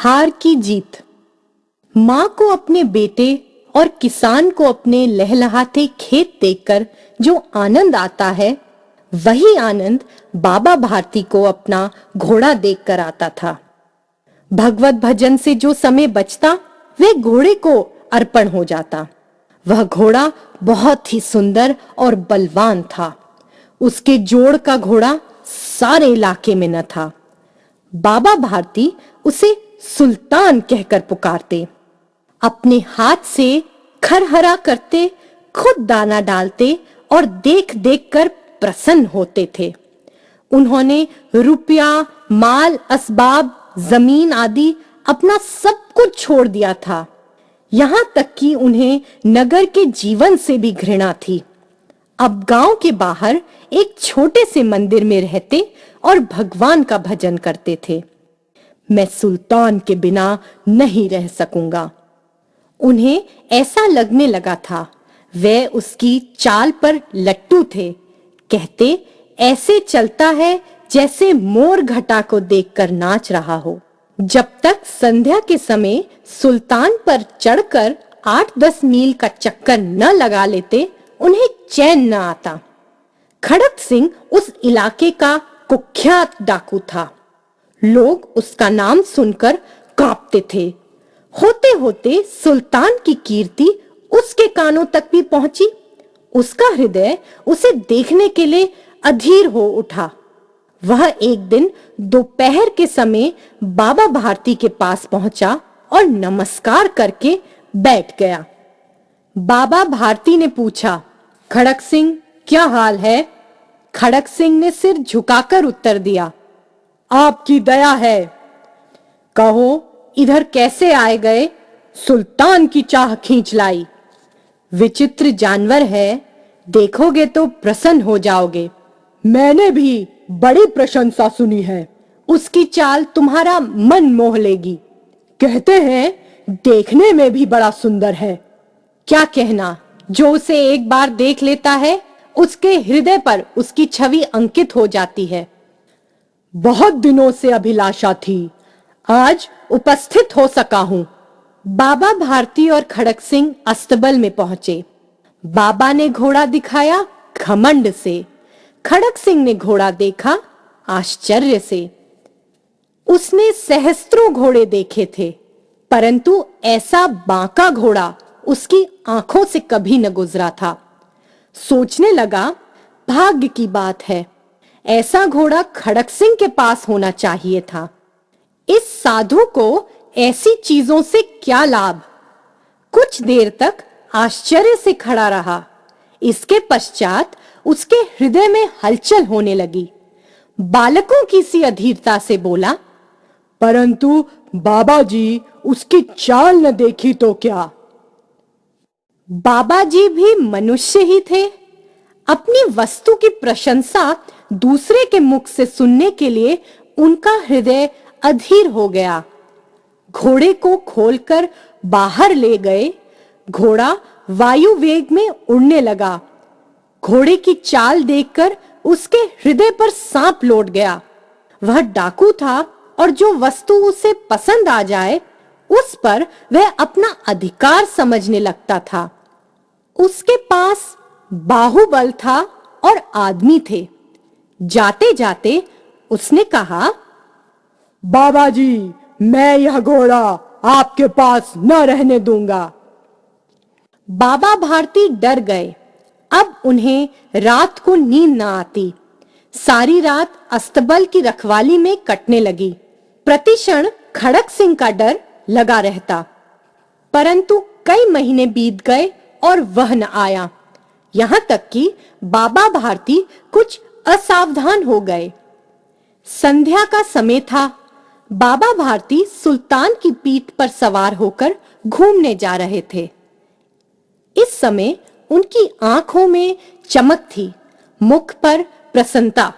हार की जीत। माँ को अपने बेटे और किसान को अपने लहलहाते खेत देखकर जो आनंद आता है, वही आनंद बाबा भारती को अपना घोड़ा देखकर आता था। भगवत भजन से जो समय बचता, वे घोड़े को अर्पण हो जाता। वह घोड़ा बहुत ही सुंदर और बलवान था। उसके जोड़ का घोड़ा सारे इलाके में न था। बाबा भारती उसे सुल्तान कहकर पुकारते। अपने हाथ से खरहरा करते, खुद दाना डालते और देख देख कर प्रसन्न होते थे। उन्होंने रुपया, माल, असबाब, जमीन आदि अपना सब कुछ छोड़ दिया था। यहाँ तक कि उन्हें नगर के जीवन से भी घृणा थी। अब गांव के बाहर एक छोटे से मंदिर में रहते और भगवान का भजन करते थे। मैं सुल्तान के बिना नहीं रह सकूंगा। उन्हें ऐसा लगने लगा था वे उसकी चाल पर लट्टू थे। कहते, ऐसे चलता है जैसे मोर घटा को देखकर नाच रहा हो। जब तक संध्या के समय सुल्तान पर चढ़कर 8-10 मील का चक्कर न लगा लेते, उन्हें चैन न आता। खड़क सिंह उस इलाके का कुख्यात डाकू था। लोग उसका नाम सुनकर कांपते थे। होते होते सुल्तान की कीर्ति उसके कानों तक भी पहुंची। उसका हृदय उसे देखने के लिए अधीर हो उठा। वह एक दिन दोपहर के समय बाबा भारती के पास पहुंचा और नमस्कार करके बैठ गया। बाबा भारती ने पूछा, खड़क सिंह, क्या हाल है? खड़क सिंह ने सिर झुकाकर उत्तर दिया, आपकी दया है। कहो, इधर कैसे आए गए? सुल्तान की चाह खींच लाई। विचित्र जानवर है, देखोगे तो प्रसन्न हो जाओगे। मैंने भी बड़ी प्रशंसा सुनी है। उसकी चाल तुम्हारा मन मोह लेगी। कहते हैं देखने में भी बड़ा सुंदर है। क्या कहना, जो उसे एक बार देख लेता है, उसके हृदय पर उसकी छवि अंकित हो जाती है। बहुत दिनों से अभिलाषा थी, आज उपस्थित हो सका हूं। बाबा भारती और खड़क सिंह अस्तबल में पहुंचे। बाबा ने घोड़ा दिखाया घमंड से। खड़क सिंह ने घोड़ा देखा आश्चर्य से। उसने सहस्त्रों घोड़े देखे थे, परंतु ऐसा बांका घोड़ा उसकी आंखों से कभी न गुजरा था। सोचने लगा, भाग्य की बात है, ऐसा घोड़ा खड़क सिंह के पास होना चाहिए था। इस साधु को ऐसी चीजों से क्या लाभ? कुछ देर तक आश्चर्य से खड़ा रहा। इसके पश्चात उसके हृदय में हलचल होने लगी। बालकों की सी अधीरता से बोला, परंतु बाबा जी, उसकी चाल न देखी तो क्या? बाबा जी भी मनुष्य ही थे। अपनी वस्तु की प्रशंसा दूसरे के मुख से सुनने के लिए उनका हृदय अधीर हो गया। घोड़े को खोलकर बाहर ले गए। घोड़ा वायु वेग में उड़ने लगा। घोड़े की चाल देखकर उसके हृदय पर सांप लौट गया। वह डाकू था और जो वस्तु उसे पसंद आ जाए, उस पर वह अपना अधिकार समझने लगता था। उसके पास बाहुबल था और आदमी थे। जाते जाते उसने कहा, बाबा जी, मैं यह घोड़ा आपके पास न रहने दूंगा। बाबा भारती डर गए। अब उन्हें रात को नींद न आती। सारी रात अस्तबल की रखवाली में कटने लगी। प्रतिक्षण खड़क सिंह का डर लगा रहता। परंतु कई महीने बीत गए और वह न आया। यहां तक कि बाबा भारती कुछ असावधान हो गए। संध्या का समय था। बाबा भारती सुल्तान की पीठ पर सवार होकर घूमने जा रहे थे। इस समय उनकी आंखों में चमक थी, मुख पर प्रसन्नता।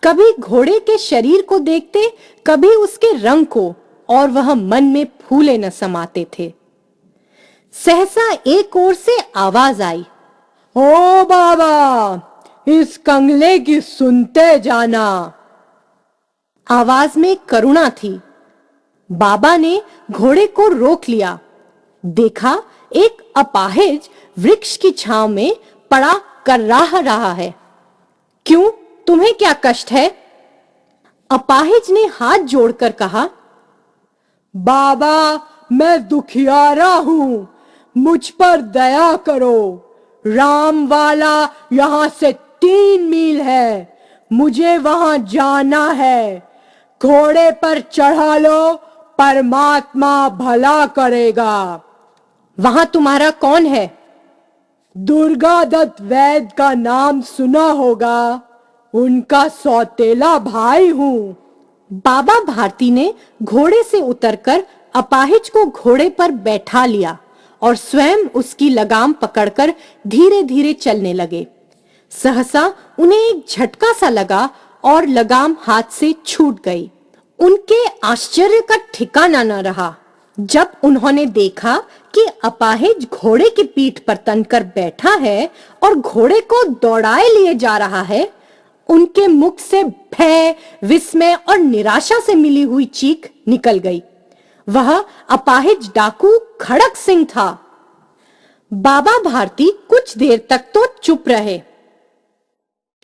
कभी घोड़े के शरीर को देखते, कभी उसके रंग को, और वह मन में फूले न समाते थे। सहसा एक ओर से आवाज आई, ओ बाबा, इस कंगले की सुनते जाना। आवाज में करुणा थी। बाबा ने घोड़े को रोक लिया। देखा एक अपाहिज वृक्ष की छांव में पड़ा कर्राह रहा है। क्यों, तुम्हें क्या कष्ट है? अपाहिज ने हाथ जोड़कर कहा, बाबा, मैं दुखियारा हूं, मुझ पर दया करो। राम वाला यहां से 3 मील है, मुझे वहां जाना है। घोड़े पर चढ़ा लो, परमात्मा भला करेगा। वहां तुम्हारा कौन है? दुर्गा दत्त वैद्य का नाम सुना होगा, उनका सौतेला भाई हूं। बाबा भारती ने घोड़े से उतरकर अपाहिज को घोड़े पर बैठा लिया और स्वयं उसकी लगाम पकड़कर धीरे धीरे चलने लगे। सहसा उन्हें एक झटका सा लगा और लगाम हाथ से छूट गई। उनके आश्चर्य का ठिकाना न रहा जब उन्होंने देखा कि अपाहिज घोड़े की पीठ पर तनकर बैठा है और घोड़े को दौड़ाए लिए जा रहा है। उनके मुख से भय, विस्मय और निराशा से मिली हुई चीख निकल गई। वह अपाहिज डाकू खड़क सिंह था। बाबा भारती कुछ देर तक तो चुप रहे।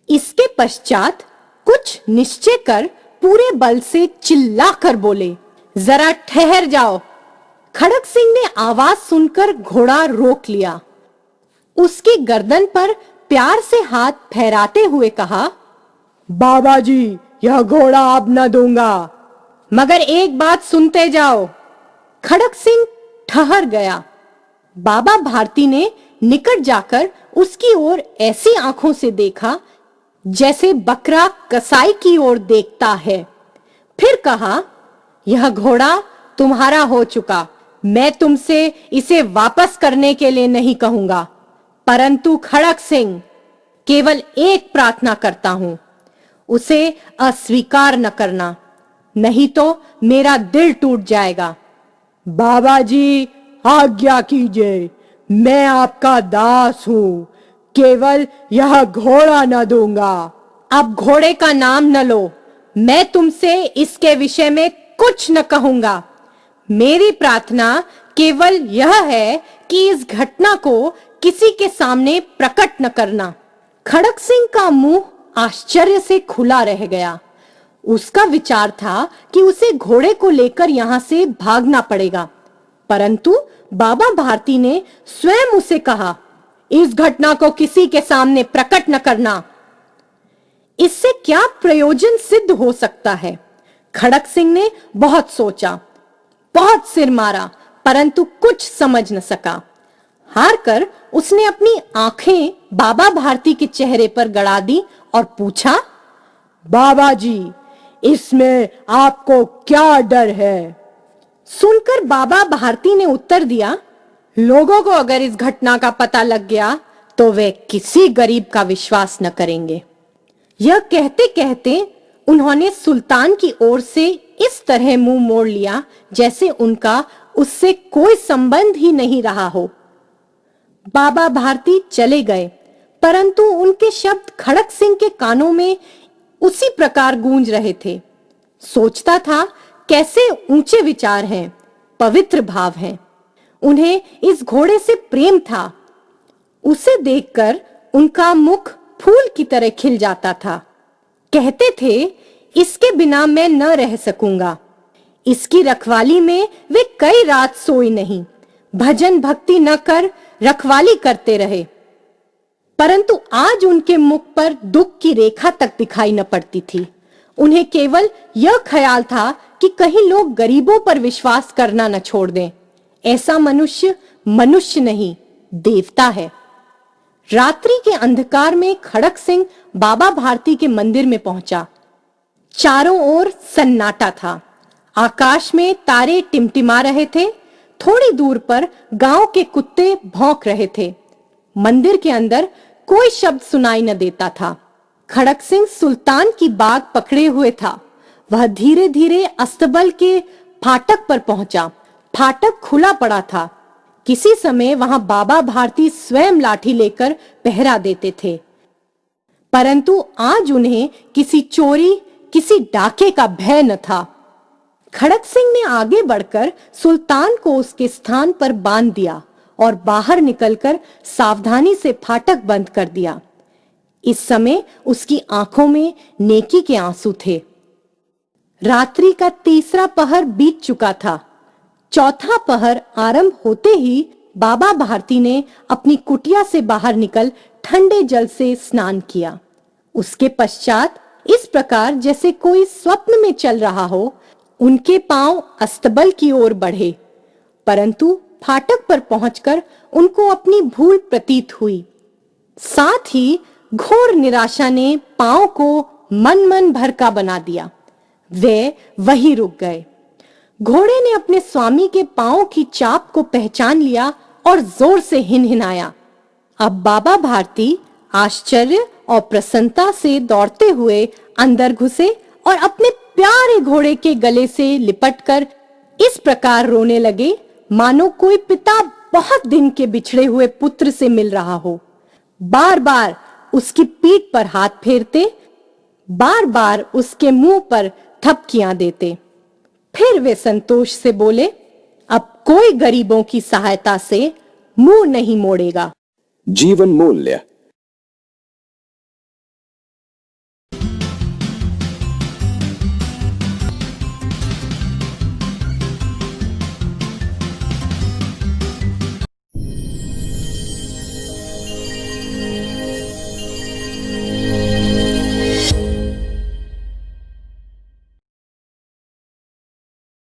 इसके पश्चात कुछ निश्चय कर पूरे बल से चिल्लाकर बोले, जरा ठहर जाओ। खड़क सिंह ने आवाज सुनकर घोड़ा रोक लिया। उसकी गर्दन पर प्यार से हाथ फेराते हुए कहा, बाबा जी, यह घोड़ा अब न दूंगा। मगर एक बात सुनते जाओ। खड़क सिंह ठहर गया। बाबा भारती ने निकट जाकर उसकी ओर ऐसी आंखों से देखा जैसे बकरा कसाई की ओर देखता है। फिर कहा, यह घोड़ा तुम्हारा हो चुका। मैं तुमसे इसे वापस करने के लिए नहीं कहूंगा, परंतु खड़क सिंह, केवल एक प्रार्थना करता हूं, उसे अस्वीकार न करना, नहीं तो मेरा दिल टूट जाएगा। बाबा जी, आज्ञा कीजिए, मैं आपका दास हूं, केवल यह घोड़ा न दूंगा। अब घोड़े का नाम न लो, मैं तुमसे इसके विषय में कुछ न कहूंगा। मेरी प्रार्थना केवल यह है कि इस घटना को किसी के सामने प्रकट न करना। खड़क सिंह का मुंह आश्चर्य से खुला रह गया। उसका विचार था कि उसे घोड़े को लेकर यहां से भागना पड़ेगा, परंतु बाबा भारती ने स्वयं उसे कहा, इस घटना को किसी के सामने प्रकट न करना। इससे क्या प्रयोजन सिद्ध हो सकता है? खड़क सिंह ने बहुत सोचा, बहुत सिर मारा, परंतु कुछ समझ न सका। हार कर उसने अपनी आंखें बाबा भारती के चेहरे पर गड़ा दी और पूछा, बाबा जी, इसमें आपको क्या डर है? सुनकर बाबा भारती ने उत्तर दिया, लोगों को अगर इस घटना का पता लग गया तो वे किसी गरीब का विश्वास न करेंगे। यह कहते कहते उन्होंने सुल्तान की ओर से इस तरह मुंह मोड़ लिया जैसे उनका उससे कोई संबंध ही नहीं रहा हो। बाबा भारती चले गए, परंतु उनके शब्द खड़क सिंह के कानों में उसी प्रकार गूंज रहे थे। सोचता था, कैसे ऊंचे विचार हैं, पवित्र भाव हैं। उन्हें इस घोड़े से प्रेम था। उसे देखकर उनका मुख फूल की तरह खिल जाता था। कहते थे, इसके बिना मैं न रह सकूंगा। इसकी रखवाली में वे कई रात सोई नहीं, भजन भक्ति न कर रखवाली करते रहे, परंतु आज उनके मुख पर दुख की रेखा तक दिखाई न पड़ती थी। उन्हें केवल यह ख्याल था कि कहीं लोग गरीबों पर विश्वास करना न छोड़ दें। ऐसा मनुष्य मनुष्य नहीं, देवता है। रात्रि के अंधकार में खड़क सिंह बाबा भारती के मंदिर में पहुंचा। चारों ओर सन्नाटा था। आकाश में तारे टिमटिमा रहे थे। थोड़ी दूर पर गांव के कुत्ते भौंक रहे थे। मंदिर के अंदर कोई शब्द सुनाई न देता था। खड़क सिंह सुल्तान की बाग पकड़े हुए था। वह धीरे धीरे अस्तबल के फाटक पर पहुंचा। फाटक खुला पड़ा था। किसी समय वहां बाबा भारती स्वयं लाठी लेकर पहरा देते थे, परंतु आज उन्हें किसी चोरी, किसी डाके का भय न था। खड़क सिंह ने आगे बढ़कर सुल्तान को उसके स्थान पर बांध दिया और बाहर निकलकर सावधानी से फाटक बंद कर दिया। इस समय उसकी आंखों में नेकी के आंसू थे। रात्रि का तीसरा पहर बीत चुका था। चौथा पहर आरंभ होते ही बाबा भारती ने अपनी कुटिया से बाहर निकल ठंडे जल से स्नान किया। उसके पश्चात इस प्रकार जैसे कोई स्वप्न में चल रहा हो, उनके पांव अस्तबल की ओर बढ़े, परंतु फाटक पर पहुंचकर उनको अपनी भूल प्रतीत हुई। साथ ही घोर निराशा ने पांव को मन भर का बना दिया। वे वहीं रुक गए। घोड़े ने अपने स्वामी के पांव की चाप को पहचान लिया और जोर से हिनहिनाया। अब बाबा भारती आश्चर्य और प्रसन्नता से दौड़ते हुए अंदर घुसे और अपने प्यारे घोड़े के गले से लिपटकर इस प्रकार रोने लगे मानो कोई पिता बहुत दिन के बिछड़े हुए पुत्र से मिल रहा हो। बार बार उसकी पीठ पर हाथ फेरते, बार बार उसके मुंह पर थपकियां देते। फिर वे संतोष से बोले, अब कोई गरीबों की सहायता से मुंह नहीं मोड़ेगा। जीवन मूल्य।